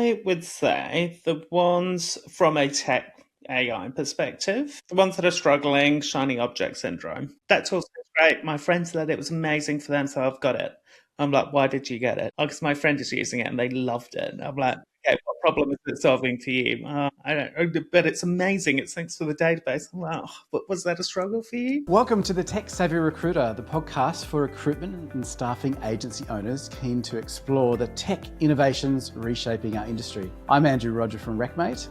I would say the ones from a tech AI perspective, the ones that are struggling, shiny object syndrome. That tool is great. My friend said it was amazing for them, so I've got it. I'm like, why did you get it? Because my friend is using it and they loved it. And I'm like, okay, what problem is it solving for you? I don't know, but it's amazing. It's thanks for the database. I'm like, but was that a struggle for you? Welcome to the Tech Savvy Recruiter, the podcast for recruitment and staffing agency owners keen to explore the tech innovations reshaping our industry. I'm Andrew Roger from RecMate.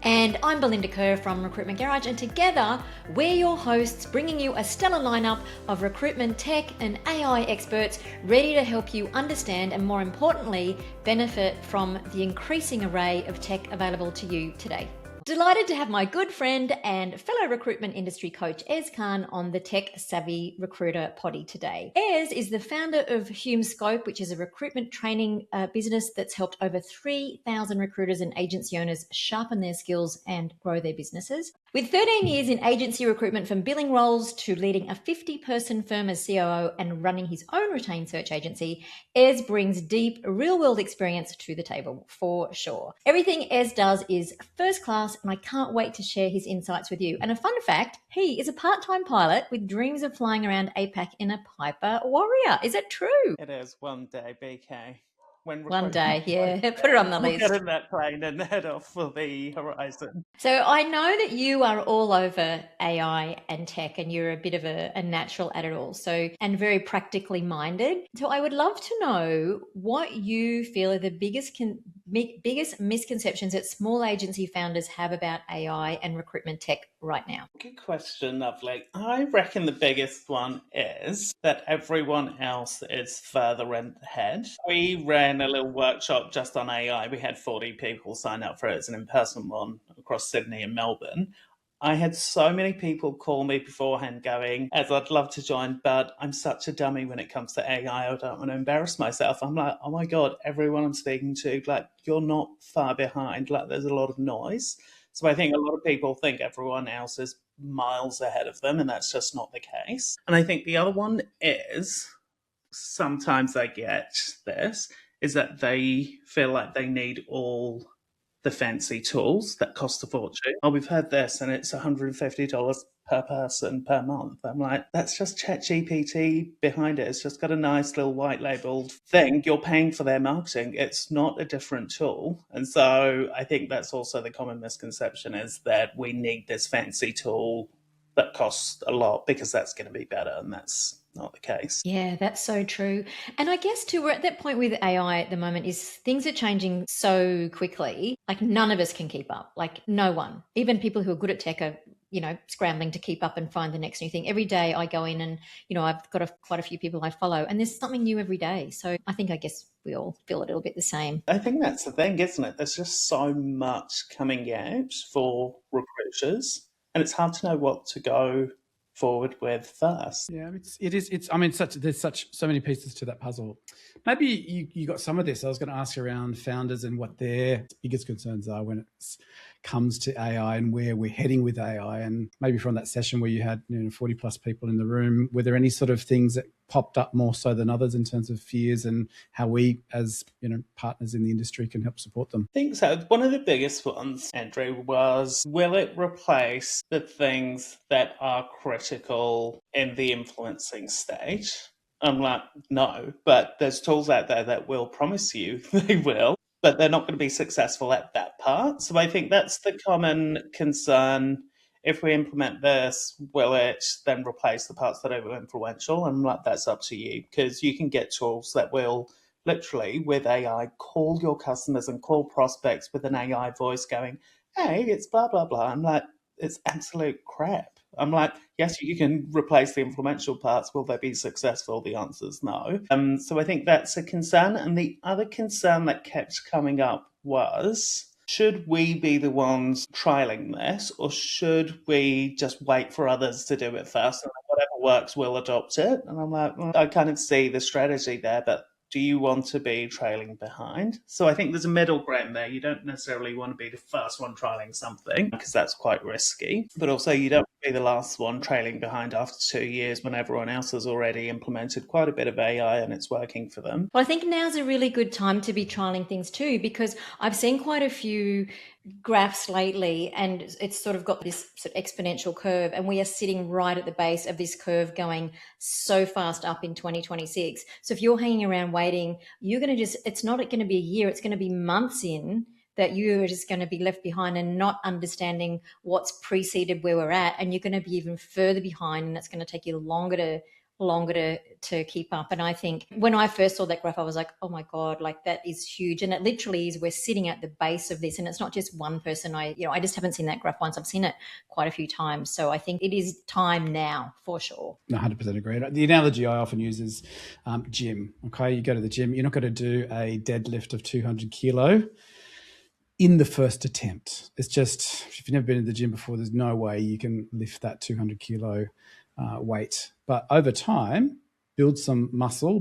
And I'm Belinda Kerr from Recruitment Garage, and together we're your hosts, bringing you a stellar lineup of recruitment tech and AI experts ready to help you understand and, more importantly, benefit from the increasing array of tech available to you today. Delighted to have my good friend and fellow recruitment industry coach, Ez Khan, on the Tech Savvy Recruiter poddy today. Ez is the founder of Hume Scope, which is a recruitment training business that's helped over 3,000 recruiters and agency owners sharpen their skills and grow their businesses. With 13 years in agency recruitment, from billing roles to leading a 50-person firm as COO and running his own retained search agency, Ez brings deep real-world experience to the table, for sure. Everything Ez does is first class, and I can't wait to share his insights with you. And a fun fact, he is a part-time pilot with dreams of flying around APAC in a Piper Warrior. Is it true? It is one day, BK. One day, yeah. Put it on the list. We'll get in that plane and head off for the horizon. So I know that you are all over AI and tech, and you're a bit of a natural at it all, so, and very practically minded. So I would love to know what you feel are the biggest misconceptions that small agency founders have about AI and recruitment tech right now. Good question, lovely. I reckon the biggest one is that everyone else is further ahead. We ran a little workshop just on AI. We had 40 people sign up for it. It's an in-person one across Sydney and Melbourne. I had so many people call me beforehand going, "As I'd love to join, but I'm such a dummy when it comes to AI. I don't want to embarrass myself." I'm like, oh my God, everyone I'm speaking to, like, you're not far behind. Like, there's a lot of noise. So I think a lot of people think everyone else is miles ahead of them, and that's just not the case. And I think the other one is, sometimes I get this, is that they feel like they need all the fancy tools that cost a fortune. Oh, we've heard this, and it's $150 per person per month. I'm like, that's just ChatGPT behind it. It's just got a nice little white labeled thing. You're paying for their marketing. It's not a different tool. And so I think that's also the common misconception, is that we need this fancy tool that costs a lot because that's going to be better, and that's not the case. Yeah, that's so true. And I guess too, we're at that point with AI at the moment, is things are changing so quickly, like none of us can keep up, like no one. Even people who are good at tech are, scrambling to keep up and find the next new thing. Every day I go in and, I've got quite a few people I follow, and there's something new every day. So I guess we all feel a little bit the same. I think that's the thing, isn't it? There's just so much coming out for recruiters, and it's hard to know what to go forward with first. Yeah, there's so many pieces to that puzzle. Maybe you got some of this. I was going to ask around founders and what their biggest concerns are when it comes to AI and where we're heading with AI. And maybe from that session where you had 40 plus people in the room, were there any sort of things that popped up more so than others in terms of fears and how we as partners in the industry can help support them? I think so. One of the biggest ones, Andrew, was, will it replace the things that are critical in the influencing stage? I'm like, no, but there's tools out there that will promise you they will, but they're not going to be successful at that part. So I think that's the common concern. If we implement this, will it then replace the parts that are influential? And like, that's up to you, because you can get tools that will literally, with AI, call your customers and call prospects with an AI voice going, "Hey, it's blah, blah, blah." I'm like, it's absolute crap. I'm like, yes, you can replace the influential parts. Will they be successful? The answer is no. So I think that's a concern. And the other concern that kept coming up was, should we be the ones trialing this, or should we just wait for others to do it first, and whatever works, we'll adopt it? And I'm like, well, I kind of see the strategy there, but do you want to be trailing behind? So I think there's a middle ground there. You don't necessarily want to be the first one trialing something because that's quite risky. But also you don't want to be the last one trailing behind after 2 years when everyone else has already implemented quite a bit of AI and it's working for them. Well, I think now's a really good time to be trialing things too, because I've seen quite a few graphs lately and it's sort of got this sort of exponential curve, and we are sitting right at the base of this curve going so fast up in 2026. So if you're hanging around waiting, you're going to it's not going to be a year, it's going to be months in that you're just going to be left behind and not understanding what's preceded where we're at, and you're going to be even further behind, and it's going to take you longer to keep up. And I think when I first saw that graph, I was like, oh my God, like that is huge. And it literally is, we're sitting at the base of this, and it's not just one person. I just haven't seen that graph once. I've seen it quite a few times. So I think it is time now for sure. 100% agree. The analogy I often use is gym. Okay, you go to the gym, you're not going to do a deadlift of 200 kilo in the first attempt. It's just, if you've never been to the gym before, there's no way you can lift that 200 kilo weight. But over time, build some muscle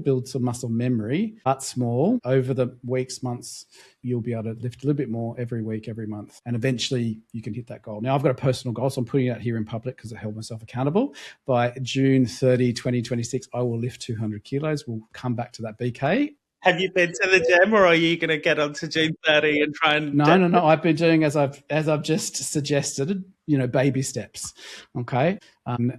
memory, start small. Over the weeks, months, you'll be able to lift a little bit more every week, every month. And eventually you can hit that goal. Now, I've got a personal goal, so I'm putting it out here in public because I held myself accountable. By June 30, 2026, I will lift 200 kilos. We'll come back to that, BK. Have you been to the gym, or are you going to get onto June 30 and try and... No. I've been doing as I've just suggested, baby steps. Okay.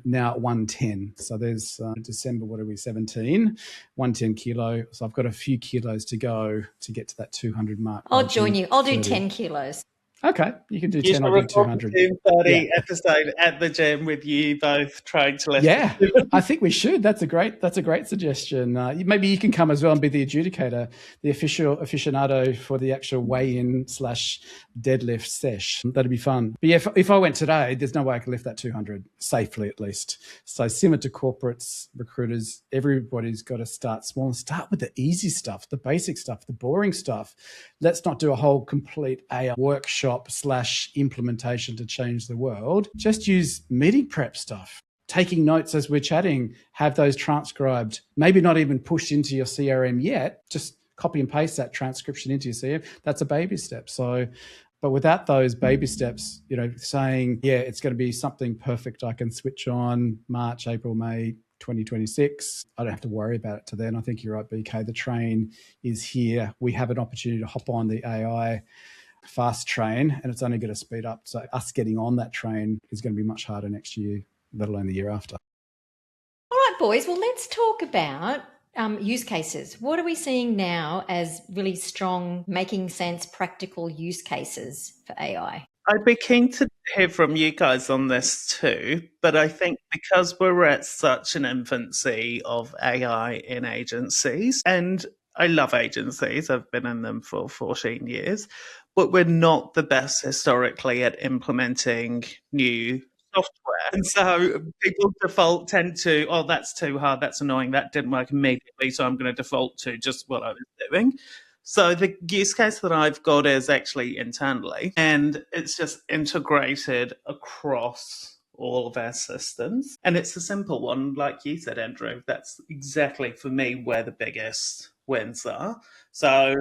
Now 110. So there's December, 17, 110 kilo. So I've got a few kilos to go to get to that 200 mark. I'll join you. I'll do 10 kilos. Okay, you can do 10, I'll do 200. June 30 episode at the gym with you both trying to lift. Yeah, I think we should. That's a great suggestion. Maybe you can come as well and be the adjudicator, the official aficionado for the actual weigh-in / deadlift sesh. That'd be fun. But yeah, if I went today, there's no way I could lift that 200 safely, at least. So similar to corporates, recruiters, everybody's got to start small and start with the easy stuff, the basic stuff, the boring stuff. Let's not do a whole complete AI workshop / implementation to change the world. Just use meeting prep stuff. Taking notes as we're chatting, have those transcribed, maybe not even pushed into your CRM yet, just copy and paste that transcription into your CRM. That's a baby step. So, but without those baby steps, saying, yeah, it's going to be something perfect I can switch on March, April, May 2026. I don't have to worry about it to then. I think you're right, BK. The train is here. We have an opportunity to hop on the AI fast train, and it's only going to speed up. So us getting on that train is going to be much harder next year, let alone the year after. All right, boys. Well, let's talk about use cases. What are we seeing now as really strong, making sense, practical use cases for AI? I'd be keen to hear from you guys on this too, but I think because we're at such an infancy of AI in agencies, and I love agencies, I've been in them for 14 years, but we're not the best historically at implementing new software. And so people tend to, oh, that's too hard, that's annoying, that didn't work immediately, so I'm going to default to just what I was doing. So the use case that I've got is actually internally, and it's just integrated across all of our systems. And it's a simple one, like you said, Andrew. That's exactly, for me, where the biggest wins are. So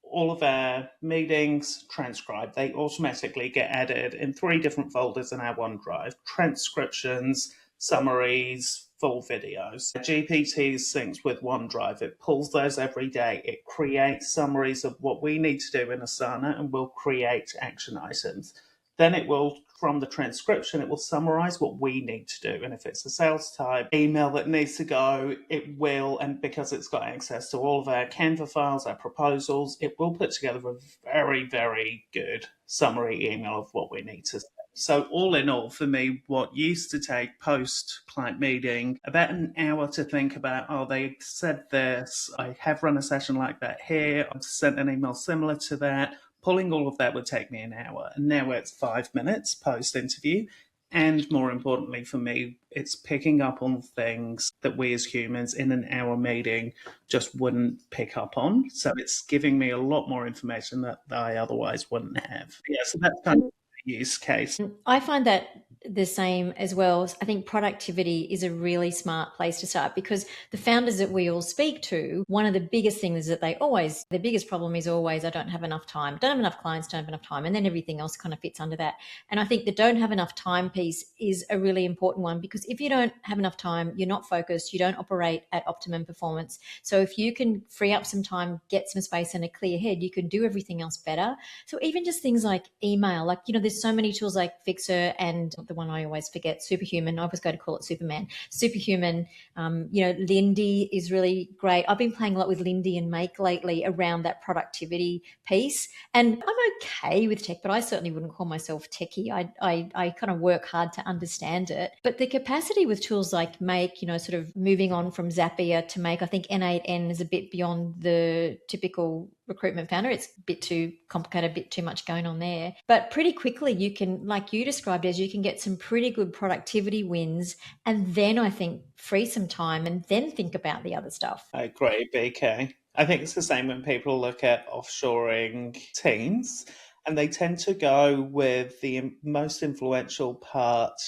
all of our meetings transcribed, they automatically get added in 3 different folders in our OneDrive: transcriptions, summaries, full videos. GPT syncs with OneDrive. It pulls those every day. It creates summaries of what we need to do in Asana, and will create action items. Then it will, from the transcription, it will summarize what we need to do. And if it's a sales type email that needs to go, it will, and because it's got access to all of our Canva files, our proposals, it will put together a very, very good summary email of what we need to say. So all in all, for me, what used to take post-client meeting about an hour to think about, oh, they said this, I have run a session like that here, I've sent an email similar to that, pulling all of that would take me an hour. And now it's 5 minutes post-interview. And more importantly for me, it's picking up on things that we as humans in an hour meeting just wouldn't pick up on. So it's giving me a lot more information that I otherwise wouldn't have. Yeah, so that's kind of use case. I find that the same as well. I think productivity is a really smart place to start, because the founders that we all speak to, one of the biggest things is that the biggest problem is always, I don't have enough time, don't have enough clients, don't have enough time. And then everything else kind of fits under that. And I think the don't have enough time piece is a really important one, because if you don't have enough time, you're not focused, you don't operate at optimum performance. So if you can free up some time, get some space and a clear head, you can do everything else better. So even just things like email, like, there's so many tools like Fixer and the one I always forget, Superhuman. I always go to call it Superman. Superhuman, Lindy is really great. I've been playing a lot with Lindy and Make lately around that productivity piece. And I'm okay with tech, but I certainly wouldn't call myself techie. I kind of work hard to understand it. But the capacity with tools like Make, sort of moving on from Zapier to Make, I think N8N is a bit beyond the typical recruitment founder. It's a bit too complicated, a bit too much going on there. But pretty quickly you can, like you described, as you can get some pretty good productivity wins, and then I think free some time and then think about the other stuff. I agree, BK. I think it's the same when people look at offshoring teams, and they tend to go with the most influential part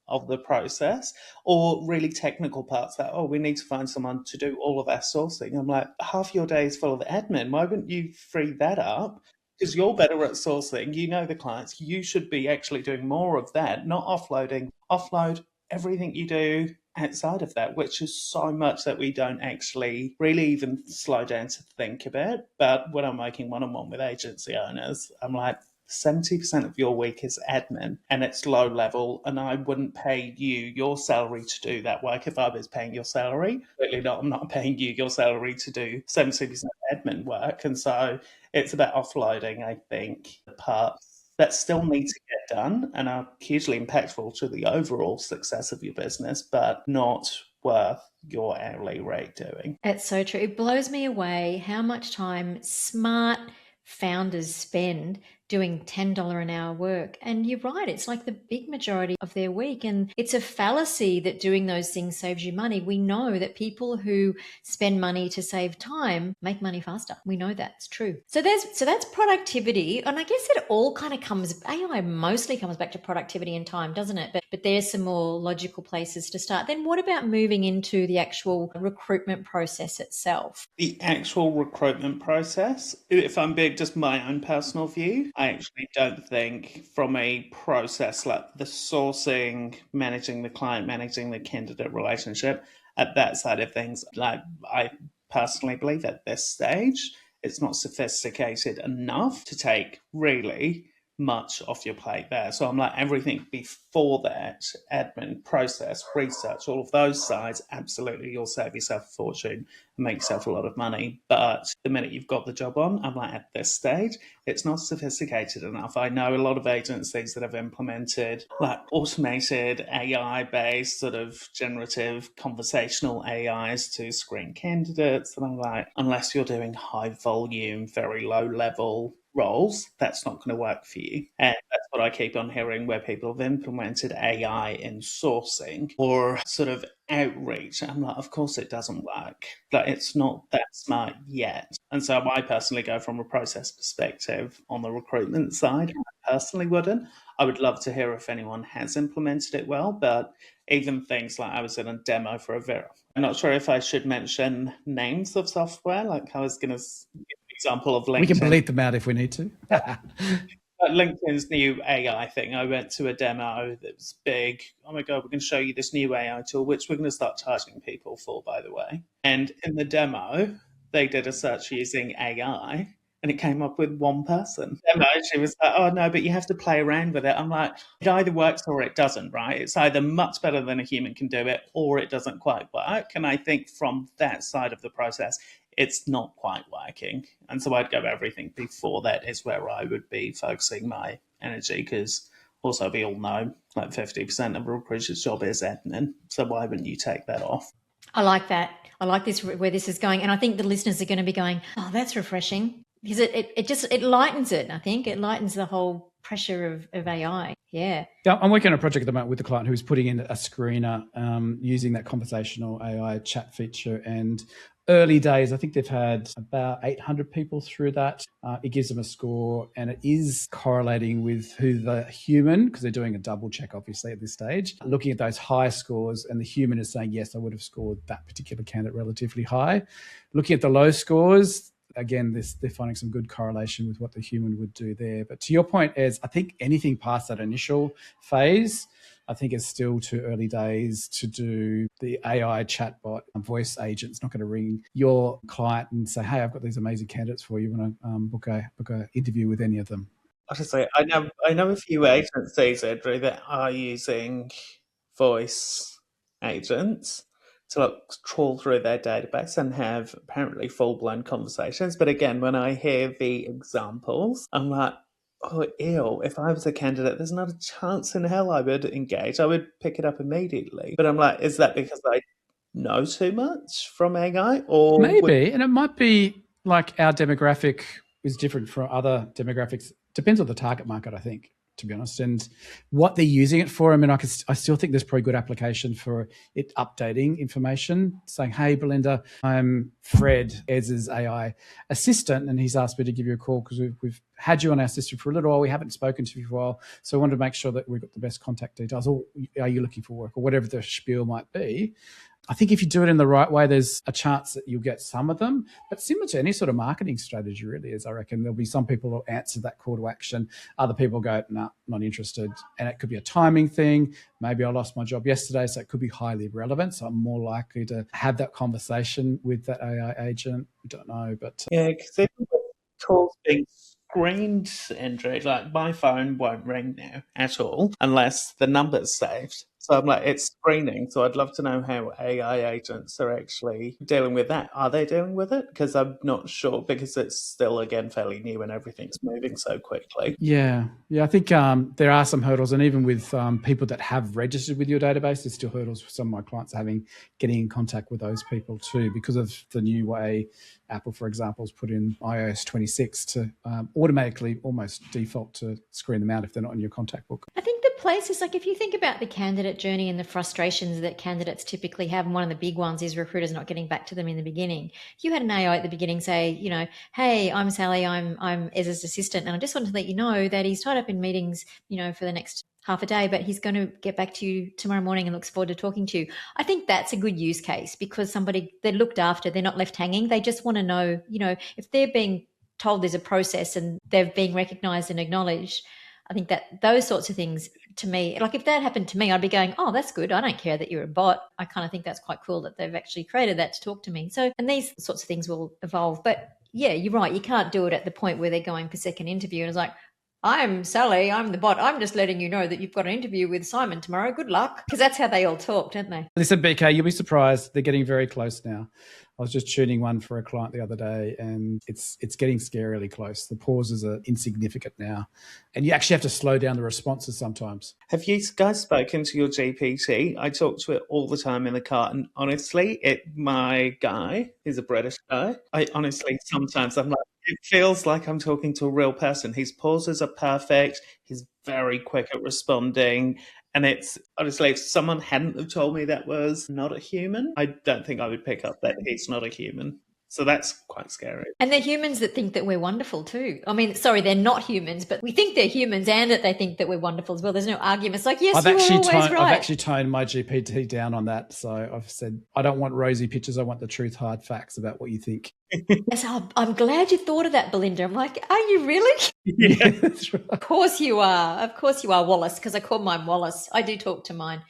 of the process, or really technical parts that, we need to find someone to do all of our sourcing. I'm like, half your day is full of admin. Why wouldn't you free that up? Because you're better at sourcing, the clients. You should be actually doing more of that, not offloading. Offload everything you do outside of that, which is so much that we don't actually really even slow down to think about. But when I'm working one-on-one with agency owners, I'm like, 70% of your week is admin, and it's low level, and I wouldn't pay you your salary to do that work if I was paying your salary. Certainly not. I'm not paying you your salary to do 70% admin work. And so it's about offloading, I think, the parts that still need to get done and are hugely impactful to the overall success of your business, but not worth your hourly rate doing. It's so true. It blows me away how much time smart founders spend doing $10 an hour work. And you're right, it's like the big majority of their week. And it's a fallacy that doing those things saves you money. We know that people who spend money to save time make money faster. We know that's true. So that's productivity. And I guess it all kind of AI mostly comes back to productivity and time, doesn't it? But there's some more logical places to start. Then what about moving into the actual recruitment process itself? The actual recruitment process, if I'm being just my own personal view, I actually don't think from a process like the sourcing, managing the client, managing the candidate relationship, at that side of things, like I personally believe at this stage, it's not sophisticated enough to take really much off your plate there. So I'm like, everything before that, admin, process, research, all of those sides, absolutely, you'll save yourself a fortune and make yourself a lot of money. But the minute you've got the job on, I'm like, at this stage, it's not sophisticated enough. I know a lot of agencies that have implemented like automated AI-based sort of generative conversational AIs to screen candidates. And I'm like, unless you're doing high volume, very low level roles, that's not going to work for you. And that's what I keep on hearing, where people have implemented AI in sourcing or sort of outreach. I'm like, of course it doesn't work. Like, it's not that smart yet. And so I personally go from a process perspective on the recruitment side. I personally wouldn't. I would love to hear if anyone has implemented it well, but even things like I was in a demo for I'm not sure if I should mention names of software. Like I was going to example of LinkedIn. We can delete them out if we need to. LinkedIn's new AI thing. I went to a demo that was big. Oh my God, we're going to show you this new AI tool, which we're going to start charging people for, by the way. And in the demo, they did a search using AI, and it came up with one person. And she was like, oh no, but you have to play around with it. I'm like, it either works or it doesn't, right? It's either much better than a human can do it, or it doesn't quite work. And I think from that side of the process, it's not quite working. And so I'd go everything before that is where I would be focusing my energy, because also we all know like 50% of a recruiter's job is admin. So why wouldn't you take that off? I like that. I like this, where this is going. And I think the listeners are going to be going, oh, that's refreshing, because it lightens it. I think it lightens the whole pressure of AI. Yeah. I'm working on a project at the moment with a client who's putting in a screener using that conversational AI chat feature, and early days. I think they've had about 800 people through that. It gives them a score, and it is correlating with who the human, because they're doing a double check, obviously, at this stage, looking at those high scores, and the human is saying, yes, I would have scored that particular candidate relatively high. Looking at the low scores, again, they're finding some good correlation with what the human would do there. But to your point, Ez, I think anything past that initial phase, I think it's still too early days to do the AI chatbot voice agent. It's not going to ring your client and say, hey, I've got these amazing candidates for you. Want to book a interview with any of them? Honestly, I know a few agencies, Andrew, that are using voice agents to trawl through their database and have apparently full-blown conversations. But again, when I hear the examples, I'm like, oh, ew, if I was a candidate, there's not a chance in hell I would engage. I would pick it up immediately. But I'm like, is that because I know too much from AI? Or maybe, and it might be like our demographic is different from other demographics. Depends on the target market, I think, to be honest, and what they're using it for. I mean, I still think there's probably good application for it updating information, saying, hey, Belinda, I'm Fred, Ez's AI assistant, and he's asked me to give you a call because we've had you on our system for a little while. We haven't spoken to you for a while, so I wanted to make sure that we've got the best contact details, or are you looking for work, or whatever the spiel might be. I think if you do it in the right way, there's a chance that you'll get some of them. But similar to any sort of marketing strategy, really, is I reckon there'll be some people who'll answer that call to action. Other people go, no, not interested. And it could be a timing thing. Maybe I lost my job yesterday, so it could be highly relevant. So I'm more likely to have that conversation with that AI agent. I don't know, but yeah, because even with calls being screened, Andrew, like my phone won't ring now at all unless the number's saved. So I'm like, it's screening. So I'd love to know how AI agents are actually dealing with that. Are they dealing with it? Because I'm not sure, because it's still, again, fairly new and everything's moving so quickly. Yeah. I think there are some hurdles, and even with people that have registered with your database, there's still hurdles for some of my clients getting in contact with those people too, because of the new way Apple, for example, has put in iOS 26 to automatically almost default to screen them out if they're not in your contact book. I think the place is like, if you think about the candidate journey and the frustrations that candidates typically have, and one of the big ones is recruiters not getting back to them in the beginning. If you had an AI at the beginning say, hey, I'm Sally, I'm Ez's assistant, and I just wanted to let you know that he's tied up in meetings, for the next half a day, but he's going to get back to you tomorrow morning and looks forward to talking to you. I think that's a good use case, because they're looked after, they're not left hanging. They just want to know, if they're being told there's a process and they're being recognized and acknowledged. I think that those sorts of things, to me, like if that happened to me, I'd be going, oh, that's good. I don't care that you're a bot. I kind of think that's quite cool that they've actually created that to talk to me. So, and these sorts of things will evolve. But yeah, you're right. You can't do it at the point where they're going for second interview and it's like, I'm Sally, I'm the bot. I'm just letting you know that you've got an interview with Simon tomorrow. Good luck. Because that's how they all talk, don't they? Listen, BK, you'll be surprised. They're getting very close now. I was just tuning one for a client the other day, and it's getting scarily close. The pauses are insignificant now, and you actually have to slow down the responses sometimes. Have you guys spoken to your GPT? I talk to it all the time in the car, and honestly, my guy is a British guy. I honestly, sometimes I'm like, it feels like I'm talking to a real person. His pauses are perfect. He's very quick at responding. And it's honestly, if someone hadn't have told me that was not a human, I don't think I would pick up that he's not a human. So that's quite scary. And they're humans that think that we're wonderful too. I mean, sorry, they're not humans, but we think they're humans and that they think that we're wonderful as well. There's no arguments like, yes, you're always right. I've actually toned my GPT down on that. So I've said, I don't want rosy pictures. I want the truth, hard facts about what you think. Yes, I'm glad you thought of that, Belinda. I'm like, are you really? Yeah, that's right. Of course you are. Of course you are, Wallace, because I call mine Wallace. I do talk to mine.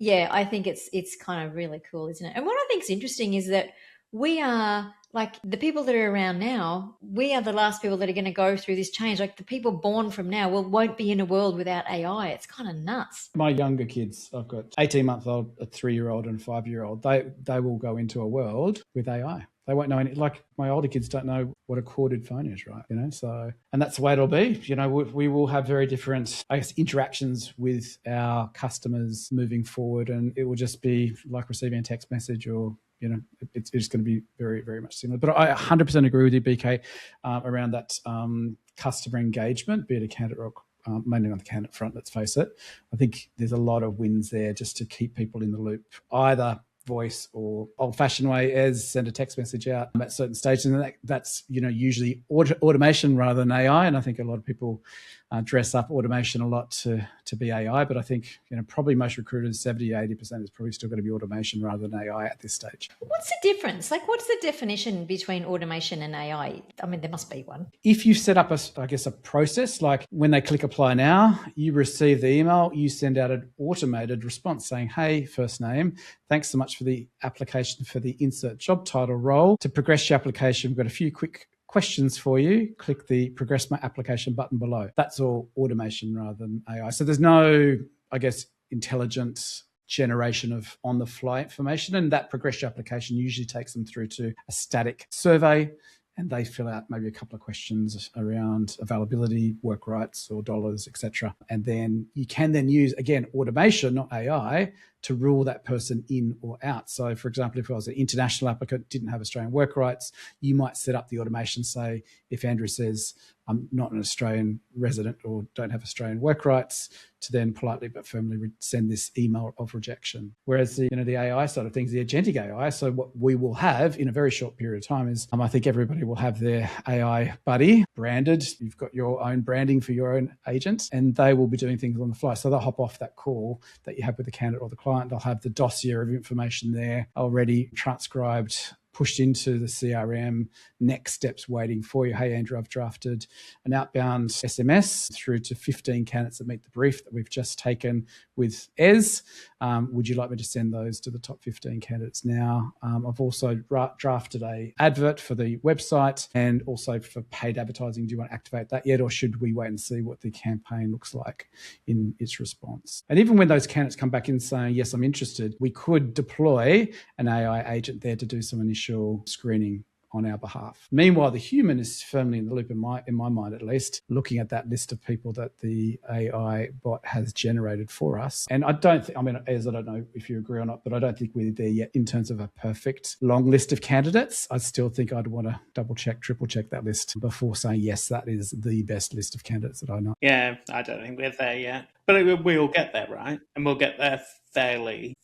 Yeah, I think it's kind of really cool, isn't it? And what I think is interesting is that we are, like, the people that are around now, we are the last people that are going to go through this change. Like, the people born from now won't be in a world without AI. It's kind of nuts. My younger kids, I've got 18-month-old, a 3-year-old and a 5-year-old. They will go into a world with AI. They won't know any, like my older kids don't know what a corded phone is, right? So, and that's the way it'll be. We will have very different, I guess, interactions with our customers moving forward, and it will just be like receiving a text message, or it's just going to be very, very much similar. But I 100% agree with you, BK, around that customer engagement, be it a candidate or mainly on the candidate front, let's face it. I think there's a lot of wins there just to keep people in the loop, either voice or old-fashioned way as send a text message out at certain stages. And that's usually automation rather than AI. And I think a lot of people dress up automation a lot to be AI. But I think probably most recruiters, 70-80% is probably still going to be automation rather than AI at this stage. What's the difference? Like, what's the definition between automation and AI? I mean, there must be one. If you set up a process, like when they click apply now, you receive the email, you send out an automated response saying, hey, first name, thanks so much for the application for the insert job title role. To progress your application, we've got a few quick questions for you. Click the progress my application button below. That's all automation rather than AI. So there's no, intelligent generation of on-the-fly information, and that progress your application usually takes them through to a static survey, and they fill out maybe a couple of questions around availability, work rights or dollars, etc. And then you can then use, again, automation, not AI, to rule that person in or out. So, for example, if I was an international applicant, didn't have Australian work rights, you might set up the automation, say, if Andrew says, I'm not an Australian resident or don't have Australian work rights, to then politely but firmly send this email of rejection. Whereas the AI side of things, the agentic AI, so what we will have in a very short period of time is, I think everybody will have their AI buddy branded. You've got your own branding for your own agent, and they will be doing things on the fly. So they'll hop off that call that you have with the candidate or the client. They'll have the dossier of information there already transcribed, pushed into the CRM, next steps waiting for you. Hey, Andrew, I've drafted an outbound SMS through to 15 candidates that meet the brief that we've just taken with Ez. Would you like me to send those to the top 15 candidates now? I've also drafted a advert for the website and also for paid advertising. Do you want to activate that yet, or should we wait and see what the campaign looks like in its response? And even when those candidates come back in saying, yes, I'm interested, we could deploy an AI agent there to do some initial screening on our behalf. Meanwhile, the human is firmly in the loop, in my mind at least, looking at that list of people that the AI bot has generated for us. And I don't think, Ez, I don't know if you agree or not, but I don't think we're there yet in terms of a perfect long list of candidates. I still think I'd want to double check, triple check that list before saying, yes, that is the best list of candidates that I know. Yeah, I don't think we're there yet. But we'll get there, right? And we'll get there fairly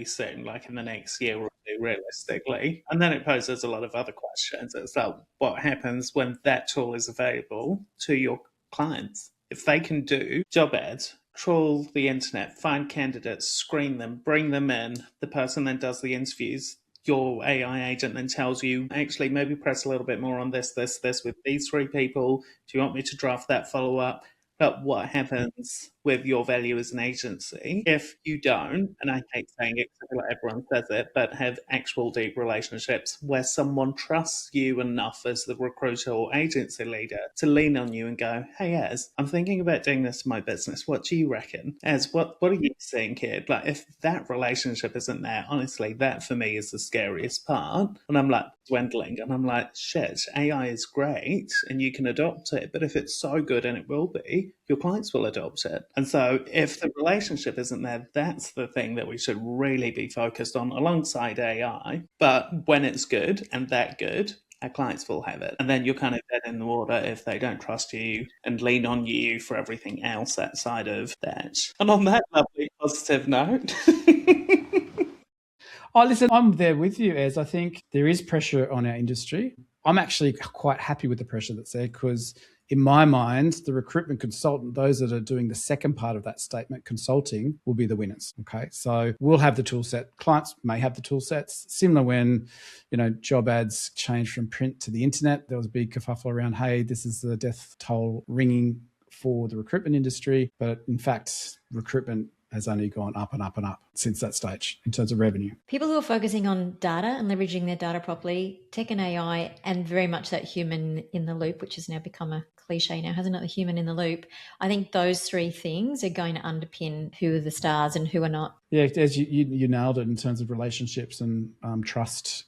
soon, like in the next year or two, realistically. And then it poses a lot of other questions. It's like, what happens when that tool is available to your clients? If they can do job ads, trawl the internet, find candidates, screen them, bring them in, the person then does the interviews, your AI agent then tells you, actually, maybe press a little bit more on this with these 3 people. Do you want me to draft that follow-up? But what happens with your value as an agency if you don't, and I hate saying it because I feel like everyone says it, but have actual deep relationships where someone trusts you enough as the recruiter or agency leader to lean on you and go, hey, Ez, I'm thinking about doing this in my business. What do you reckon? Ez, what are you seeing here? Like, if that relationship isn't there, honestly, that for me is the scariest part. And I'm like dwindling, and I'm like, shit, AI is great and you can adopt it, but if it's so good, and it will be, your clients will adopt it. And so if the relationship isn't there, that's the thing that we should really be focused on alongside AI. But when it's good and that good, our clients will have it. And then you're kind of dead in the water if they don't trust you and lean on you for everything else outside of that. And on that lovely positive note... Oh, listen, I'm there with you, Ez. I think there is pressure on our industry. I'm actually quite happy with the pressure that's there because in my mind, the recruitment consultant, those that are doing the second part of that statement, consulting, will be the winners. Okay. So we'll have the tool set. Clients may have the tool sets. Similar when, job ads changed from print to the internet, there was a big kerfuffle around, hey, this is the death toll ringing for the recruitment industry. But in fact, recruitment has only gone up and up and up since that stage in terms of revenue. People who are focusing on data and leveraging their data properly, tech and AI, and very much that human in the loop, which has now become a cliche now, hasn't it? The human in the loop. I think those 3 things are going to underpin who are the stars and who are not. Yeah, as you nailed it in terms of relationships and trust,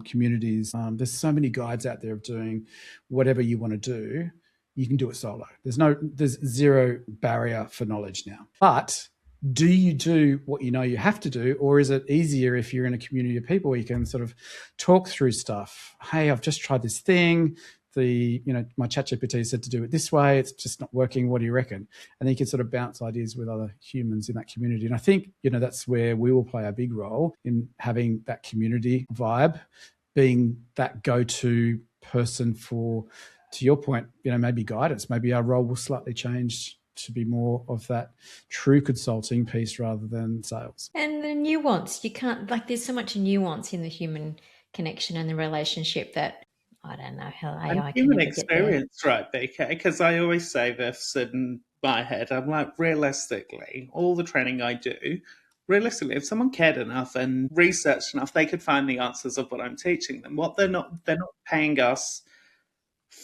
communities. There's so many guides out there of doing whatever you want to do. You can do it solo. There's zero barrier for knowledge now. But do you do what you know you have to do, or is it easier if you're in a community of people where you can sort of talk through stuff? Hey, I've just tried this thing. my ChatGPT said to do it this way. It's just not working. What do you reckon? And then you can sort of bounce ideas with other humans in that community. And I think, that's where we will play a big role in having that community vibe, being that go-to person for, to your point, maybe guidance. Maybe our role will slightly change to be more of that true consulting piece rather than sales. And the nuance, you can't, there's so much nuance in the human connection and the relationship that I don't know how AI can human ever get there. experience, right, BK? Because I always say this in my head. I'm like, realistically, all the training I do, realistically, if someone cared enough and researched enough, they could find the answers of what I'm teaching them. What they're not paying us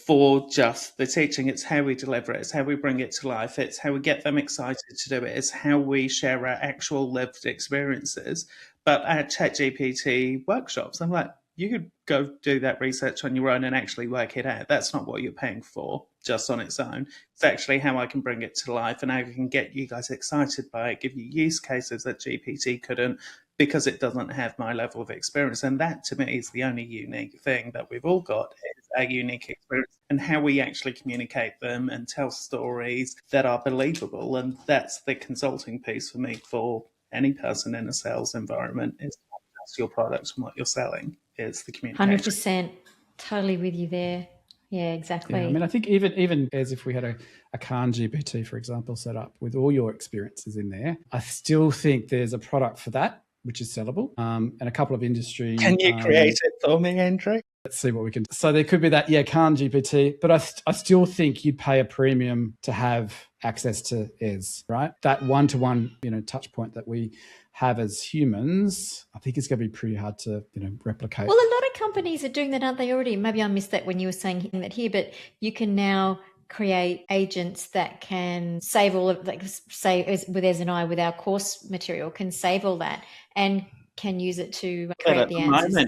for just the teaching. It's how we deliver it. It's how we bring it to life. It's how we get them excited to do it. It's how we share our actual lived experiences. But at ChatGPT workshops, I'm like, you could go do that research on your own and actually work it out. That's not what you're paying for just on its own. It's actually how I can bring it to life and how I can get you guys excited by it, give you use cases that GPT couldn't, because it doesn't have my level of experience. And that, to me, is the only unique thing that we've all got, is our unique experience and how we actually communicate them and tell stories that are believable. And that's the consulting piece for me for any person in a sales environment, is not just your product and what you're selling, it's the communication. 100%. Totally with you there. Yeah, exactly. Yeah, I mean, I think even as if we had a Khan GPT, for example, set up with all your experiences in there, I still think there's a product for that, which is sellable, and a couple of industry. Can you create it for me, Andrew? Let's see what we can do. So there could be that, Khan GPT, but I still think you'd pay a premium to have access to ES, right? That one-to-one, touch point that we have as humans, I think it's going to be pretty hard to, replicate. Well, a lot of companies are doing that, aren't they already? Maybe I missed that when you were saying that here, but you can now create agents that can save all of, say, with Ez and I, with our course material, can save all that and can use it to create the answers.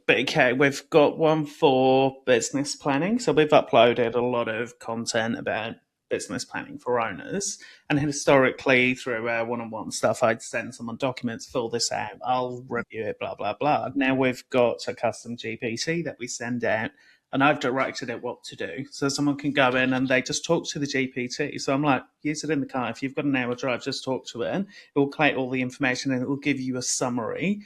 BK, we've got one for business planning. So we've uploaded a lot of content about business planning for owners. And historically, through our one-on-one stuff, I'd send someone documents, fill this out, I'll review it, blah, blah, blah. Now we've got a custom GPT that we send out, and I've directed it what to do. So someone can go in and they just talk to the GPT. So I'm like, use it in the car. If you've got an hour drive, just talk to it. It will collect all the information and it will give you a summary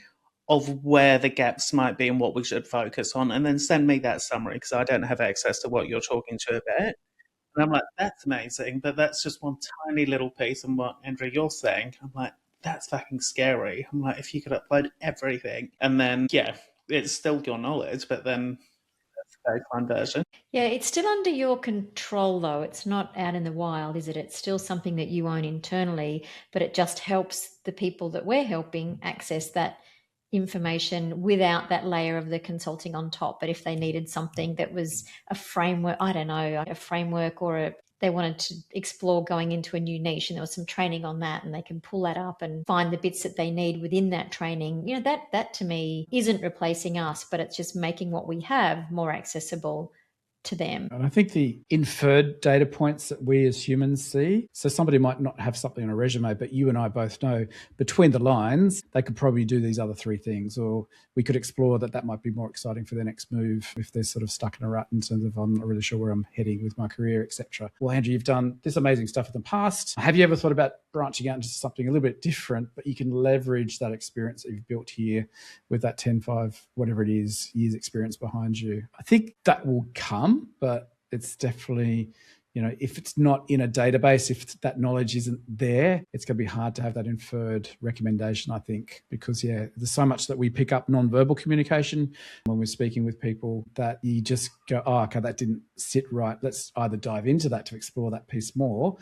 of where the gaps might be and what we should focus on, and then send me that summary, because I don't have access to what you're talking to about. And I'm like, that's amazing, but that's just one tiny little piece. And what, Andrew, you're saying, I'm like, that's fucking scary. I'm like, if you could upload everything, and then, it's still your knowledge, but then that's the baseline version. Yeah, it's still under your control, though. It's not out in the wild, is it? It's still something that you own internally, but it just helps the people that we're helping access that information without that layer of the consulting on top. But if they needed something that was a framework, I don't know, a framework, or they wanted to explore going into a new niche and there was some training on that, and they can pull that up and find the bits that they need within that training, that to me isn't replacing us, but it's just making what we have more accessible to them. And I think the inferred data points that we as humans see, so somebody might not have something on a resume, but you and I both know between the lines, they could probably do these other three things, or we could explore that might be more exciting for their next move if they're sort of stuck in a rut in terms of, I'm not really sure where I'm heading with my career, etc. Well, Andrew, you've done this amazing stuff in the past. Have you ever thought about branching out into something a little bit different, but you can leverage that experience that you've built here with that 10, 5, whatever it is, years experience behind you? I think that will come, but it's definitely, if it's not in a database, if that knowledge isn't there, it's going to be hard to have that inferred recommendation, I think, because, there's so much that we pick up non-verbal communication when we're speaking with people that you just go, oh, okay, that didn't sit right. Let's either dive into that to explore that piece more,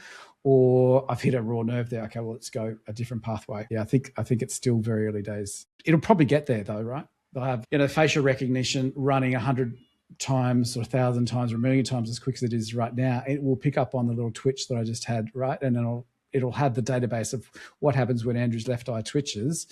or I've hit a raw nerve there. Okay, well, let's go a different pathway. Yeah, I think it's still very early days. It'll probably get there though, right? They'll have, facial recognition running 100 times or 1,000 times or 1,000,000 times as quick as it is right now. It will pick up on the little twitch that I just had, right? And then it'll have the database of what happens when Andrew's left eye twitches,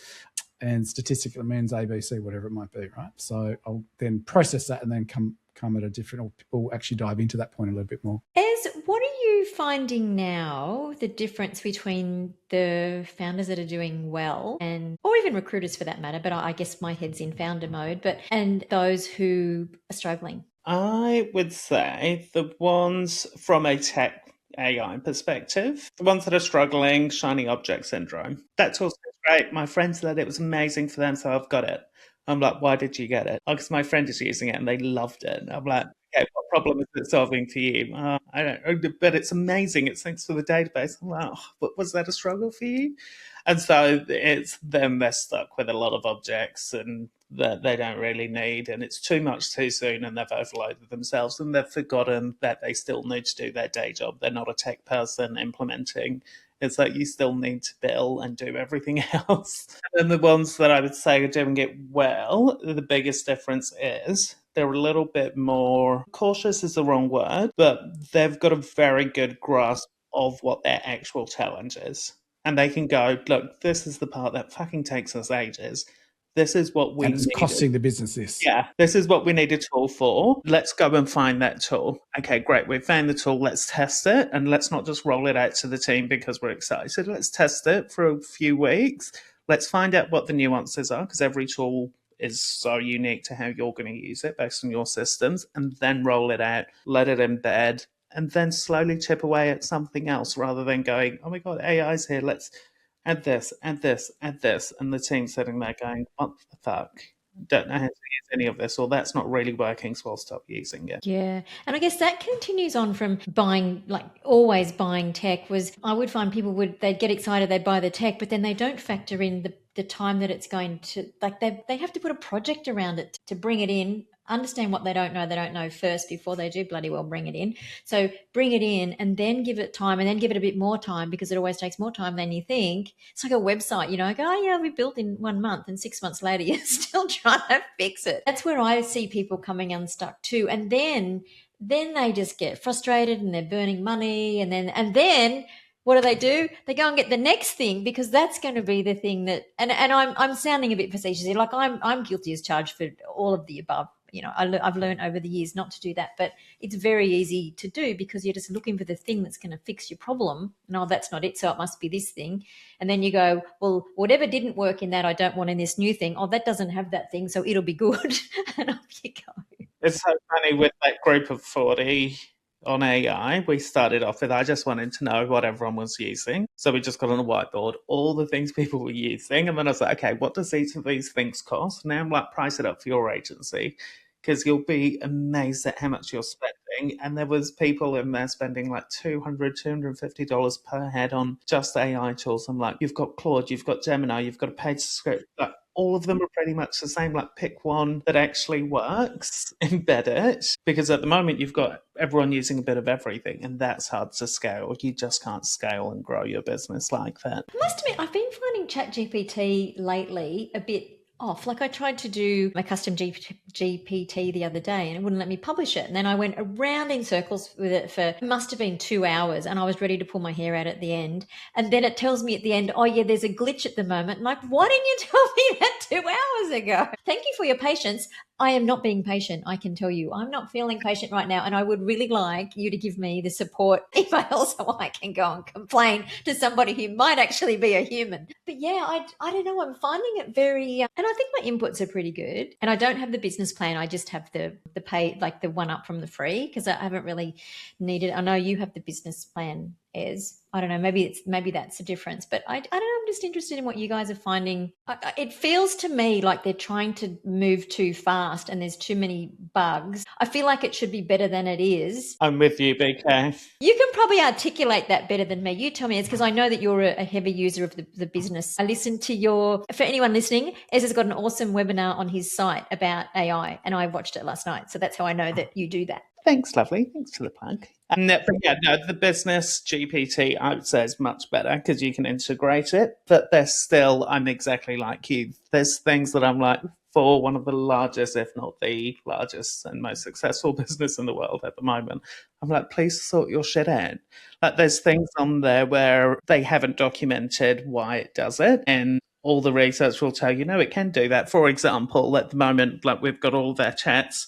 and statistically means ABC, whatever it might be, right? So I'll then process that and then come at a different, or actually dive into that point a little bit more. Ez, what are you finding now, the difference between the founders that are doing well, or even recruiters for that matter, but I guess my head's in founder mode, and those who are struggling? I would say the ones from a tech AI perspective, the ones that are struggling, shiny object syndrome. That's also great. My friend said it was amazing for them, so I've got it. I'm like, why did you get it? Oh, because my friend is using it and they loved it. I'm like, okay, what problem is it solving for you? I don't know, but it's amazing. It's thanks for the database. I'm like, oh, but was that a struggle for you? And so it's them, they're stuck with a lot of objects and that they don't really need, and it's too much too soon, and they've overloaded themselves and they've forgotten that they still need to do their day job. They're not a tech person implementing. It's like you still need to bill and do everything else. And the ones that I would say are doing it well, the biggest difference is they're a little bit more cautious is the wrong word, but they've got a very good grasp of what their actual challenge is. And they can go, look, this is the part that fucking takes us ages. This is what we And it's needed. costing the business this. Yeah, this is what we need a tool for. Let's go and find that tool. Okay, great. We've found the tool. Let's test it. And let's not just roll it out to the team because we're excited. Let's test it for a few weeks. Let's find out what the nuances are, because every tool is so unique to how you're going to use it based on your systems, and then roll it out, let it embed, and then slowly chip away at something else rather than going, oh my God, AI's here. Let's add this, add this, add this. And the team's sitting there going, what the fuck? Don't know how to use any of this, or that's not really working, so I'll stop using it. Yeah. And I guess that continues on from buying, like always buying tech. Was I would find people they'd get excited, they'd buy the tech, but then they don't factor in the time that it's going to, like they have to put a project around it to bring it in, understand what they don't know first before they do bloody well bring it in. So bring it in and then give it time, and then give it a bit more time, because it always takes more time than you think. It's like a website, like, oh yeah, we built in 1 month, and 6 months later you're still trying to fix it. That's where I see people coming unstuck too. And then they just get frustrated and they're burning money, and then what do? They go and get the next thing, because that's going to be the thing that, and I'm sounding a bit facetious here, like I'm guilty as charged for all of the above. I've learned over the years not to do that, but it's very easy to do, because you're just looking for the thing that's going to fix your problem. No, that's not it, so it must be this thing. And then you go, well, whatever didn't work in that, I don't want in this new thing. Oh, that doesn't have that thing, so it'll be good. And off you go. It's so funny with that group of 40 on AI. We started off with, I just wanted to know what everyone was using. So we just got on a whiteboard all the things people were using. And then I was like, okay, what does each of these things cost? Now I'm like, price it up for your agency, because you'll be amazed at how much you're spending. And there was people in there spending like $200, $250 per head on just AI tools. I'm like, you've got Claude, you've got Gemini, you've got a page script. Like, all of them are pretty much the same. Like, pick one that actually works, embed it, because at the moment you've got everyone using a bit of everything, and that's hard to scale. You just can't scale and grow your business like that. I must admit, I've been finding ChatGPT lately a bit off. Like, I tried to do my custom GPT the other day and it wouldn't let me publish it. And then I went around in circles with it for, it must have been 2 hours, and I was ready to pull my hair out at the end. And then it tells me at the end, oh yeah, there's a glitch at the moment. I'm like, why didn't you tell me that 2 hours ago? Thank you for your patience. I am not being patient. I can tell you, I'm not feeling patient right now. And I would really like you to give me the support email so I can go and complain to somebody who might actually be a human. But yeah, I don't know. I'm finding it very, and I think my inputs are pretty good. And I don't have the business plan. I just have the pay, like the one up from the free, because I haven't really needed. I know you have the business plan, Ez. I don't know. Maybe that's the difference. But I don't know. I'm just interested in what you guys are finding. It feels to me like they're trying to move too fast and there's too many bugs. I feel like it should be better than it is. I'm with you, BK. You can probably articulate that better than me. You tell me, Ez, because I know that you're a heavy user of the business. I listened to for anyone listening, Ez has got an awesome webinar on his site about AI, and I watched it last night. So that's how I know that you do that. Thanks, lovely. Thanks for the plug. The business GPT, I would say, is much better because you can integrate it. But I'm exactly like you. There's things that I'm like, for one of the largest, if not the largest and most successful business in the world at the moment, I'm like, please sort your shit out. Like, there's things on there where they haven't documented why it does it. And all the research will tell you, no, it can do that. For example, at the moment, like, we've got all of our chats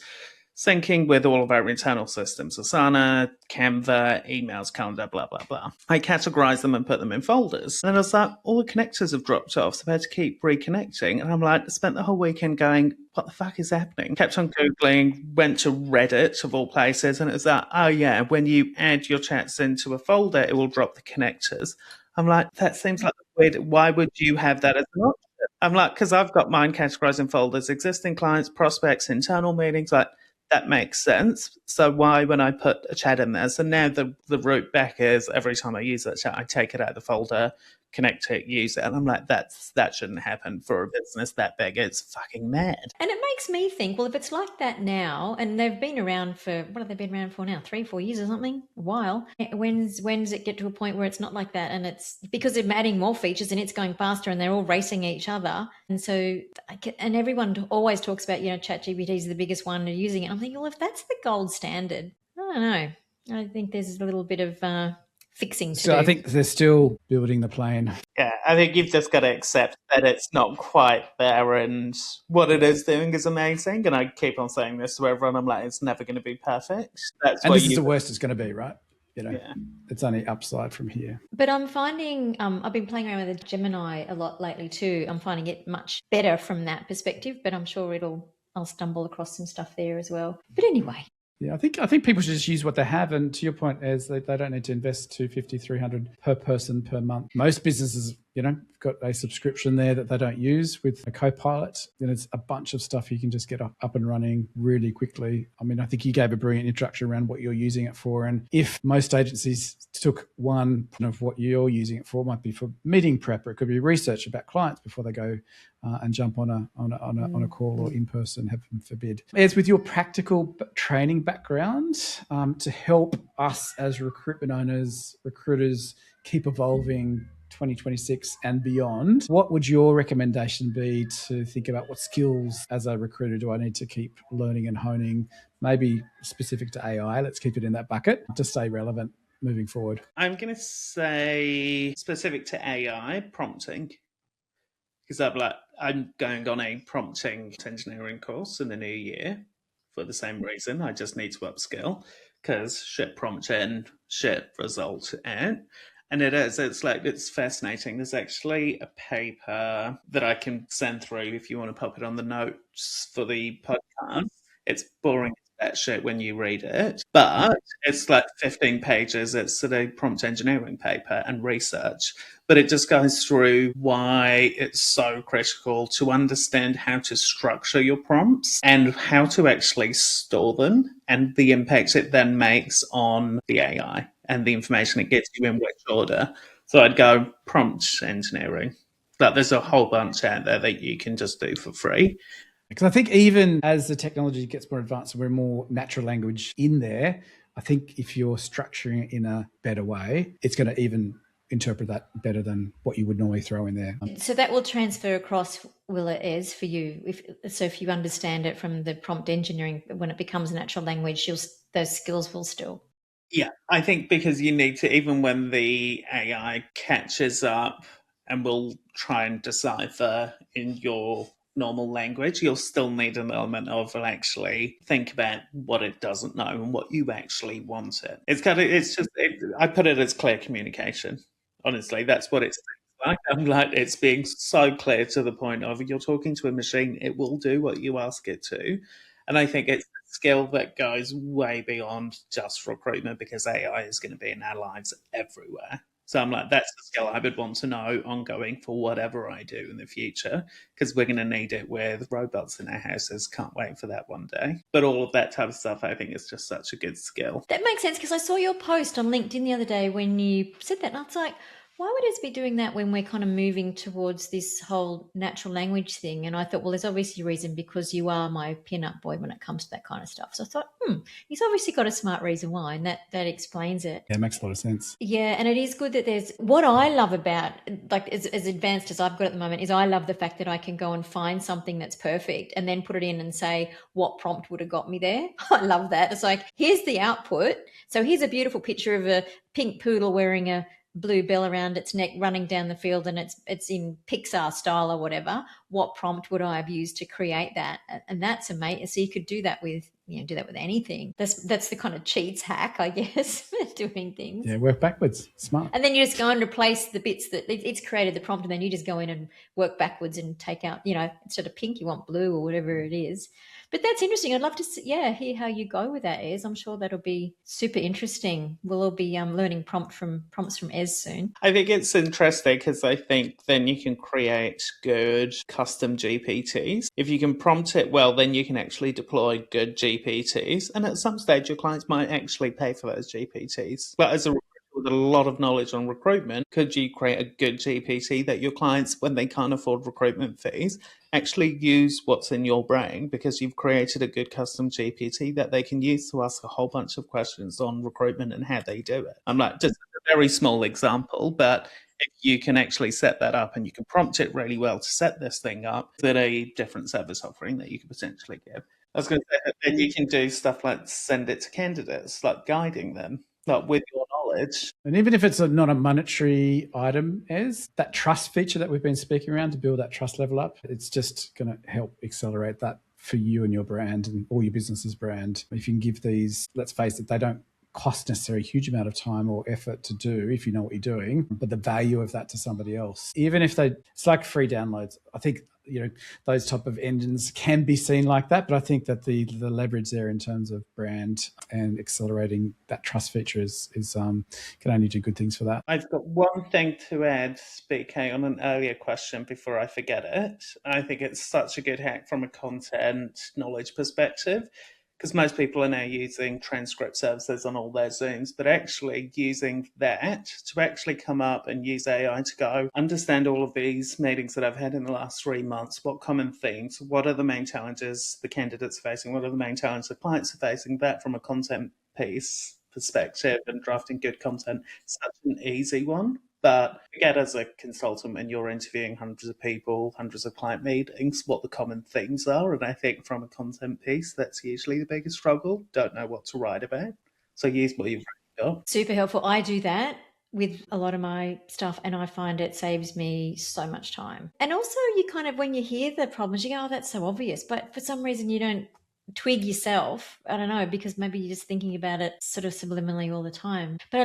syncing with all of our internal systems, Asana, Canva, emails, calendar, blah, blah, blah. I categorize them and put them in folders. And then I was like, all the connectors have dropped off, so I had to keep reconnecting. And I'm like, I spent the whole weekend going, what the fuck is happening? Kept on Googling, went to Reddit of all places, and it was like, oh yeah, when you add your chats into a folder, it will drop the connectors. I'm like, that seems like weird. Why would you have that as an option? I'm like, because I've got mine categorized in folders, existing clients, prospects, internal meetings, like, that makes sense. So why, when I put a chat in there? So now the route back is every time I use that chat, I take it out of the folder, connect it, use it. And I'm like, that shouldn't happen for a business that big. It's fucking mad. And it makes me think, well, if it's like that now, and they've been around for, what have they been around for now? 3-4 years or something? A while. When's it get to a point where it's not like that? And it's because they're adding more features and it's going faster and they're all racing each other. And so, and everyone always talks about, ChatGPT is the biggest one and using it. I'm thinking, well, if that's the gold standard, I don't know. I think there's a little bit of fixing to do. I think they're still building the plane. Yeah, I think you've just got to accept that it's not quite there, and what it is doing is amazing. And I keep on saying this to everyone. I'm like, it's never going to be perfect. And this is the worst it's going to be, right? It's only upside from here. But I'm finding, I've been playing around with the Gemini a lot lately too. I'm finding it much better from that perspective, but I'm sure I'll stumble across some stuff there as well. But anyway. Yeah, I think people should just use what they have. And to your point, as they don't need to invest $250, $300 per person per month. Most businesses, got a subscription there that they don't use with a Copilot. Then it's a bunch of stuff you can just get up and running really quickly. I mean, I think you gave a brilliant introduction around what you're using it for. And if most agencies took one of what you're using it for, it might be for meeting prep, or it could be research about clients before they go and jump on a call or in person, heaven forbid. As with your practical training background, to help us as recruitment owners, recruiters keep evolving 2026 and beyond, what would your recommendation be to think about what skills as a recruiter do I need to keep learning and honing, maybe specific to AI? Let's keep it in that bucket to stay relevant moving forward. I'm going to say specific to AI prompting, because I'm going on a prompting engineering course in the new year for the same reason. I just need to upskill, because shit prompt in, shit result in. And it's fascinating. There's actually a paper that I can send through if you want to pop it on the notes for the podcast. It's boring as that shit when you read it, but it's like 15 pages. It's a prompt engineering paper and research, but it just goes through why it's so critical to understand how to structure your prompts and how to actually store them, and the impact it then makes on the AI and the information it gets you in which order. So I'd go prompt engineering. But there's a whole bunch out there that you can just do for free. Because I think even as the technology gets more advanced and we're more natural language in there, I think if you're structuring it in a better way, it's going to even interpret that better than what you would normally throw in there. So that will transfer across, will it, as for you? If you understand it from the prompt engineering, when it becomes natural language, those skills will still. Yeah, I think because you need to, even when the AI catches up and will try and decipher in your normal language, you'll still need an element of actually think about what it doesn't know and what you actually want it. I put it as clear communication. Honestly, that's what it's like. I'm like, it's being so clear to the point of you're talking to a machine, it will do what you ask it to. And I think it's a skill that goes way beyond just recruitment, because AI is going to be in our lives everywhere. So I'm like, that's the skill I would want to know ongoing for whatever I do in the future, because we're going to need it with robots in our houses. Can't wait for that one day. But all of that type of stuff, I think, is just such a good skill. That makes sense, because I saw your post on LinkedIn the other day when you said that, and I was like, why would it be doing that when we're kind of moving towards this whole natural language thing? And I thought, well, there's obviously a reason, because you are my pin-up boy when it comes to that kind of stuff. So I thought, he's obviously got a smart reason why, and that explains it. Yeah, it makes a lot of sense. Yeah, and it is good that there's, what I love about, like as advanced as I've got at the moment, is I love the fact that I can go and find something that's perfect and then put it in and say, what prompt would have got me there? I love that. It's like, here's the output. So here's a beautiful picture of a pink poodle wearing a blue bell around its neck running down the field, and it's in Pixar style or whatever. What prompt would I have used to create that? And that's amazing. So you could do that with do that with anything. That's the kind of cheats hack, I guess, doing things. Yeah, work backwards. Smart. And then you just go and replace the bits that it's created the prompt, and then you just go in and work backwards and take out, instead of pink, you want blue or whatever it is. But that's interesting. I'd love to hear how you go with that, Ez. I'm sure that'll be super interesting. We'll all be learning prompts from Ez soon. I think it's interesting because I think then you can create good custom GPTs. If you can prompt it well, then you can actually deploy good GPTs. And at some stage, your clients might actually pay for those GPTs. But as a with a lot of knowledge on recruitment, could you create a good GPT that your clients, when they can't afford recruitment fees, actually use what's in your brain because you've created a good custom GPT that they can use to ask a whole bunch of questions on recruitment and how they do it? I'm like, just a very small example, but if you can actually set that up and you can prompt it really well to set this thing up, then a different service offering that you could potentially give. I was going to say that then you can do stuff like send it to candidates, like guiding them, like with your knowledge. And even if it's not a monetary item, as that trust feature that we've been speaking around to build that trust level up, it's just going to help accelerate that for you and your brand and all your business's brand. If you can give these, let's face it, they don't cost necessarily a huge amount of time or effort to do if you know what you're doing, but the value of that to somebody else, even if it's like free downloads. I think those type of engines can be seen like that, but I think that the leverage there in terms of brand and accelerating that trust feature is can only do good things for that. I've got one thing to add, speaking on an earlier question before I forget it. I think it's such a good hack from a content knowledge perspective, because most people are now using transcript services on all their Zooms, but actually using that to actually come up and use AI to go understand all of these meetings that I've had in the last 3 months, what common themes, what are the main challenges the candidates are facing, what are the main challenges the clients are facing, that from a content piece perspective and drafting good content, such an easy one. But again, as a consultant, when you're interviewing hundreds of people, hundreds of client meetings, what the common themes are. And I think from a content piece, that's usually the biggest struggle. Don't know what to write about. So use what you've got. Super helpful. I do that with a lot of my stuff, and I find it saves me so much time. And also you kind of, when you hear the problems, you go, oh, that's so obvious. But for some reason you don't twig yourself. I don't know, because maybe you're just thinking about it sort of subliminally all the time. But I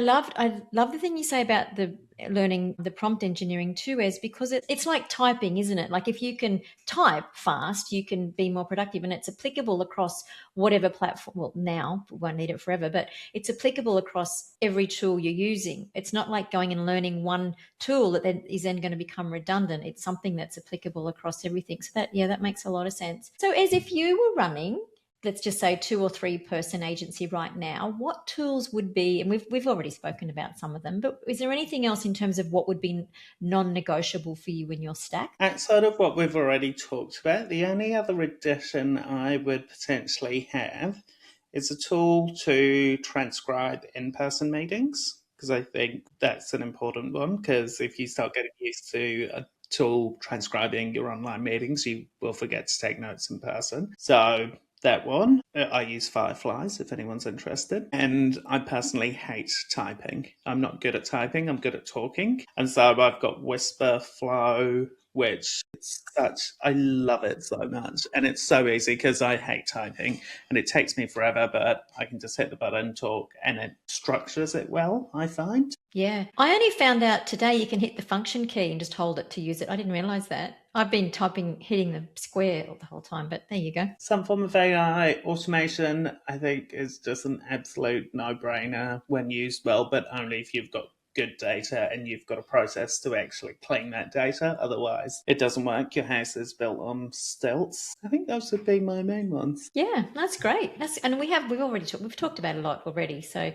love the thing you say about the learning the prompt engineering too, is because it's like typing, isn't it? Like if you can type fast, you can be more productive, and it's applicable across whatever platform. Well, now we won't need it forever, but it's applicable across every tool you're using. It's not like going and learning one tool that then is then going to become redundant. It's something that's applicable across everything. So that makes a lot of sense. So as if you were running, let's just say 2 or 3 person agency right now, what tools would be, and we've already spoken about some of them, but is there anything else in terms of what would be non-negotiable for you in your stack? Outside of what we've already talked about, the only other addition I would potentially have is a tool to transcribe in-person meetings, because I think that's an important one, because if you start getting used to a tool transcribing your online meetings, you will forget to take notes in person. So that one, I use Fireflies if anyone's interested. And I personally hate typing. I'm not good at typing, I'm good at talking. And so I've got Whisper, Flow, which I love it so much. And it's so easy because I hate typing and it takes me forever, but I can just hit the button, talk, and it structures it well, I find. Yeah. I only found out today you can hit the function key and just hold it to use it. I didn't realize that. I've been hitting the square the whole time, but there you go. Some form of AI automation, I think, is just an absolute no-brainer when used well, but only if you've got good data and you've got a process to actually clean that data. Otherwise, it doesn't work. Your house is built on stilts. I think those would be my main ones. Yeah, that's great. We've talked about a lot already. So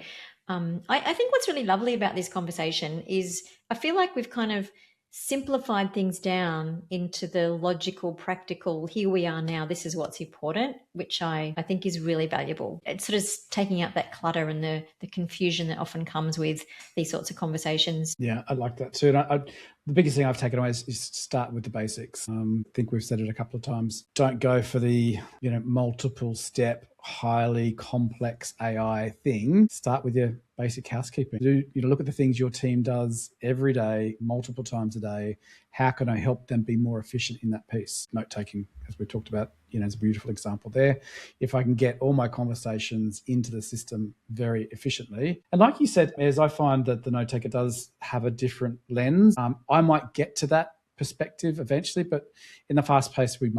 I think what's really lovely about this conversation is I feel like we've kind of simplified things down into the logical, practical, here we are now, this is what's important, which I think is really valuable. It's sort of taking out that clutter and the confusion that often comes with these sorts of conversations. Yeah, I like that too. And the biggest thing I've taken away is start with the basics. I think we've said it a couple of times. Don't go for the multiple step, highly complex AI thing. Start with your basic housekeeping. Look at the things your team does every day, multiple times a day. How can I help them be more efficient in that piece? Note taking, as we talked about, it's a beautiful example there. If I can get all my conversations into the system very efficiently. And like you said, as I find that the note taker does have a different lens, I might get to that perspective eventually, but in the fast pace we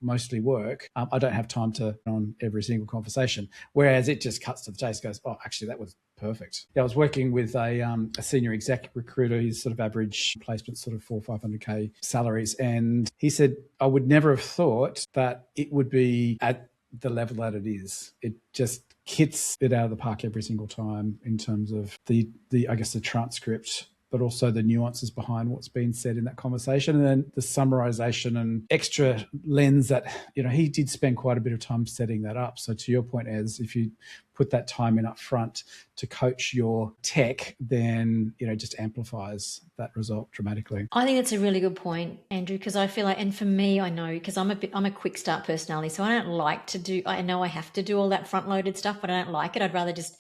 mostly work, I don't have time to on every single conversation, whereas it just cuts to the chase, goes, oh, actually that was perfect. I was working with a senior exec recruiter. He's sort of average placement, sort of 400-500K salaries, and he said, I would never have thought that it would be at the level that it is. It just hits it out of the park every single time in terms of the I guess the transcript, but also the nuances behind what's been said in that conversation, and then the summarization and extra lens that, he did spend quite a bit of time setting that up. So to your point, Ez, if you put that time in up front to coach your tech, then, just amplifies that result dramatically. I think that's a really good point, Andrew, because I feel like, and for me, I know, because I'm a quick start personality, so I don't like to do, I know I have to do all that front loaded stuff, but I don't like it. I'd rather just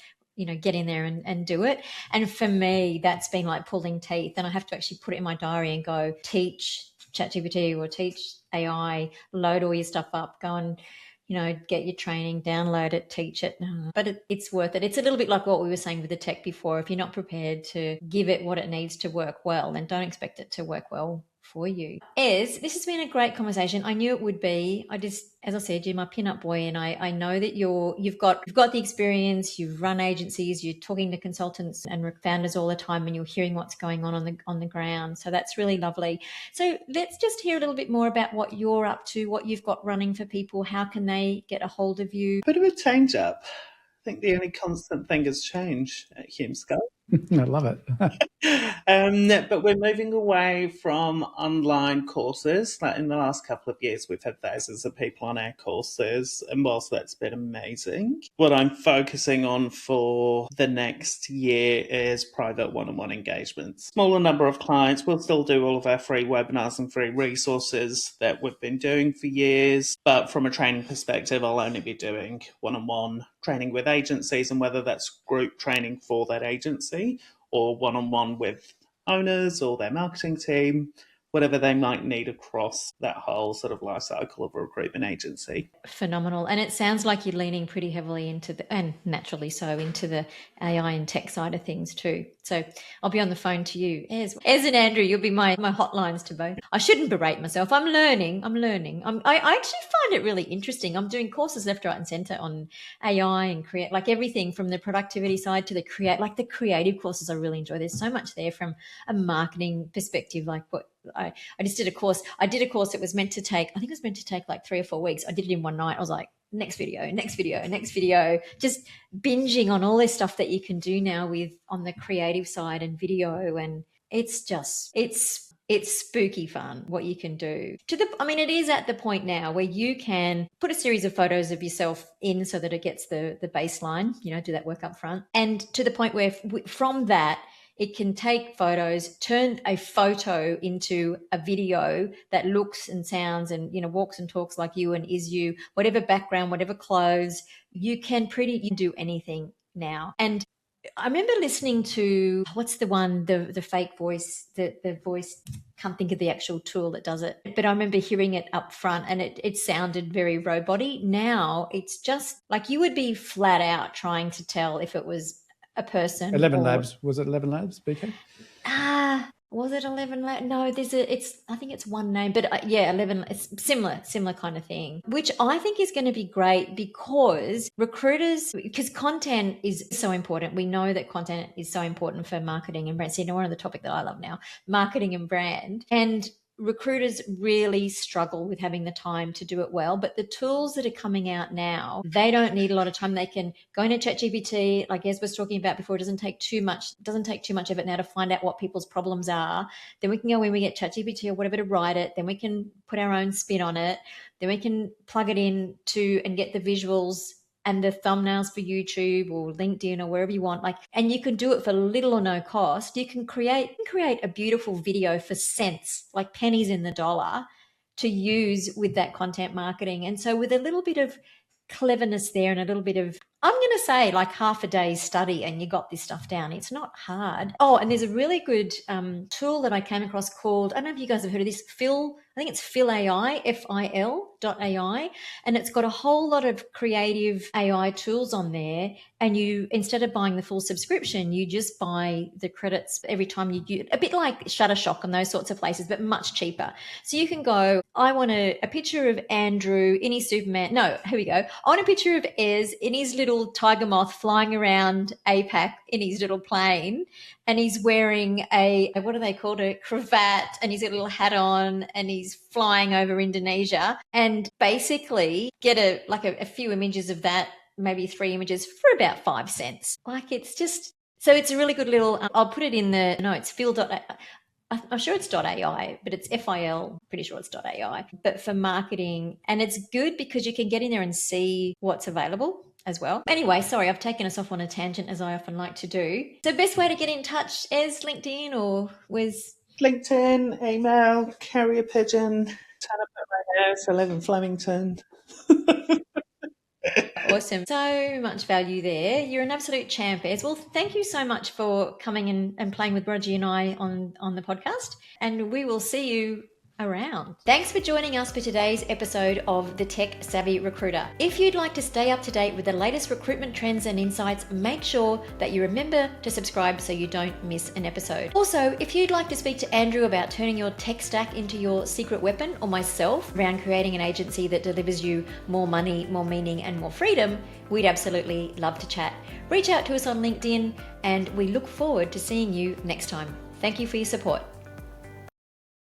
get in there and do it. And for me, that's been like pulling teeth. And I have to actually put it in my diary and go teach ChatGPT or teach AI, load all your stuff up, go and, get your training, download it, teach it. But it's worth it. It's a little bit like what we were saying with the tech before. If you're not prepared to give it what it needs to work well, then don't expect it to work well for you. Ez, this has been a great conversation. I knew it would be. As I said, you're my pin-up boy, and I know that you've got the experience. You've run agencies. You're talking to consultants and founders all the time, and you're hearing what's going on the ground. So that's really lovely. So let's just hear a little bit more about what you're up to, what you've got running for people. How can they get a hold of you? Bit of a change up. I think the only constant thing is change at Hume Scope. I love it. But we're moving away from online courses. Like in the last couple of years, we've had thousands of people on our courses, and whilst that's been amazing, what I'm focusing on for the next year is private one-on-one engagements. Smaller number of clients. We'll still do all of our free webinars and free resources that we've been doing for years, but from a training perspective, I'll only be doing one-on-one training with agencies, and whether that's group training for that agency or one-on-one with owners or their marketing team, whatever they might need across that whole sort of life cycle of a recruitment agency. Phenomenal. And it sounds like you're leaning pretty heavily and naturally so, into the AI and tech side of things too. So I'll be on the phone to you. Ez and Andrew, you'll be my hotlines to both. I shouldn't berate myself. I'm learning. I actually find it really interesting. I'm doing courses left, right, and center on AI and create, like everything from the productivity side to the creative courses I really enjoy. There's so much there from a marketing perspective, like what I just did a course. I did a course that was meant to take, I think it was meant to take like 3 or 4 weeks. I did it in one night. I was like, next video, just binging on all this stuff that you can do now on the creative side and video. And it's spooky fun what you can do. It is at the point now where you can put a series of photos of yourself in so that it gets the baseline, do that work up front. And to the point where from that, it can take photos, turn a photo into a video that looks and sounds and, walks and talks like you and is you, whatever background, whatever clothes, you can do anything now. And I remember listening to, what's the one, the fake voice, the voice, can't think of the actual tool that does it, but I remember hearing it up front and it sounded very robot-y. Now it's just like you would be flat out trying to tell if it was a person. 11 Labs. Was it 11 Labs, BK? Was it 11 Labs? No, I think it's one name, but 11, it's similar kind of thing, which I think is going to be great because content is so important. We know that content is so important for marketing and brand. So, one of the topic that I love now, marketing and brand. And recruiters really struggle with having the time to do it well, but the tools that are coming out now, they don't need a lot of time. They can go into ChatGPT, like Ez was talking about before. It doesn't take too much of it now to find out what people's problems are. Then we can go in, we get ChatGPT or whatever to write it. Then we can put our own spin on it. Then we can plug it in and get the visuals and the thumbnails for YouTube or LinkedIn or wherever you want. And you can do it for little or no cost. You can create a beautiful video for cents, like pennies in the dollar, to use with that content marketing. And so with a little bit of cleverness there and a little bit of, I'm going to say like half a day's study and you got this stuff down. It's not hard. Oh, and there's a really good tool that I came across called, I don't know if you guys have heard of this, I think it's Phil AI, FIL. phil.ai, and it's got a whole lot of creative AI tools on there. And you, instead of buying the full subscription, you just buy the credits every time you use, a bit like Shutterstock and those sorts of places, but much cheaper. So you can go, I want a picture of Andrew in his Superman. No, here we go. I want a picture of Ez in his little tiger moth flying around APAC in his little plane. And he's wearing what do they call it? A cravat, and he's got a little hat on, and he's flying over Indonesia. And basically get a few images of that, maybe 3 images for about 5 cents. Like, it's just, so it's a really good little, I'll put it in the notes, I'm sure it's .ai, but it's FIL, pretty sure it's .ai, but for marketing. And it's good because you can get in there and see what's available as well. Anyway, sorry, I've taken us off on a tangent, as I often like to do. So best way to get in touch is LinkedIn, or was LinkedIn, email, carrier pigeon, turn up at my house, I live in Flemington. awesome. So much value there. You're an absolute champ, Ez. Well, thank you so much for coming in and playing with Rogie and I on the podcast. And we will see you around. Thanks for joining us for today's episode of The Tech Savvy Recruiter. If you'd like to stay up to date with the latest recruitment trends and insights, make sure that you remember to subscribe so you don't miss an episode. Also, if you'd like to speak to Andrew about turning your tech stack into your secret weapon, or myself around creating an agency that delivers you more money, more meaning, and more freedom, we'd absolutely love to chat. Reach out to us on LinkedIn, and we look forward to seeing you next time. Thank you for your support.